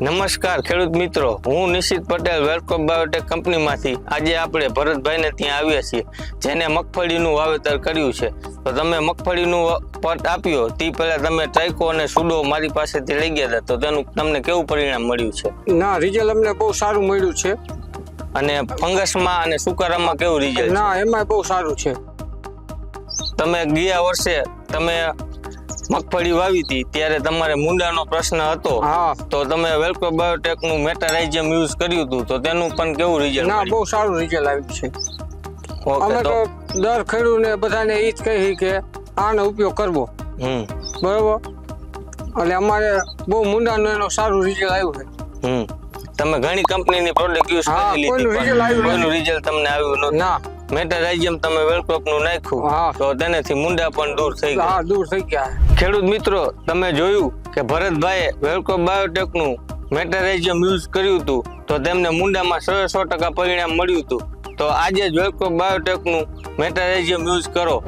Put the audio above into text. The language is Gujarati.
નમસ્કાર ખેડૂત મિત્રો, હું નિશિત પટેલ વેલકોમ બાયોટેક કંપનીમાંથી આજે આપણે ભરતભાઈને ત્યાં આવ્યા છીએ, જેને મગફળીનું વાવેતર કર્યું છે. તો તમે મગફળીનું પટ આપ્યો તે પહેલા તમે ટ્રાઇકો અને સુડો મારી પાસેથી લઈ ગયા હતા, તો તેનું તમને કેવું પરિણામ મળ્યું છે? ના, રિઝલ્ટ અમને બહુ સારું મળ્યું છે. અને ફંગસમાં અને સુકારામાં કેવું રિઝલ્ટ? ના, એમાં બહુ સારું છે. તમે ગયા વર્ષે તમે મગફળી વાવી હતી ત્યારે તમારે મુંડાનો પ્રશ્ન હતો, હા, તો તમે વેલકોમ બાયોટેક નું મેટારાઇઝિયમ યુઝ કર્યું હતું, તો તેનું પણ કેવું રિઝલ્ટ? ના, બહુ સારું રિઝલ્ટ આવ્યું છે. ઓકે, અમે તો દર ખેડૂતને બધાને એ જ કહી કે આનો ઉપયોગ કરવો, બરોબર. એટલે અમારે બહુ મુંડાનો એનો સારું રિઝલ્ટ આવ્યું છે. તમે ઘણી કંપનીની પ્રોડક્ટ યુઝ કરી લીધી, કોઈનું રિઝલ્ટ તમને આવ્યું નહોતું. ના, મેટારાઇઝિયમ તમે વેલકોમ નું નાખ્યું, હા, તો તેનાથી મુંડા પણ દૂર થઈ ગયા. હા, દૂર થઈ ગયા. ખેડૂત મિત્રો, તમે જોયું કે ભરતભાઈએ વેલકોમ બાયોટેક નું મેટારાઇઝિયમ યુઝ કર્યું હતું, તો તેમને મુંડામાં 100% પરિણામ મળ્યું હતું. તો આજે જ વેલકોમ બાયોટેક નું મેટારાઇઝિયમ યુઝ કરો.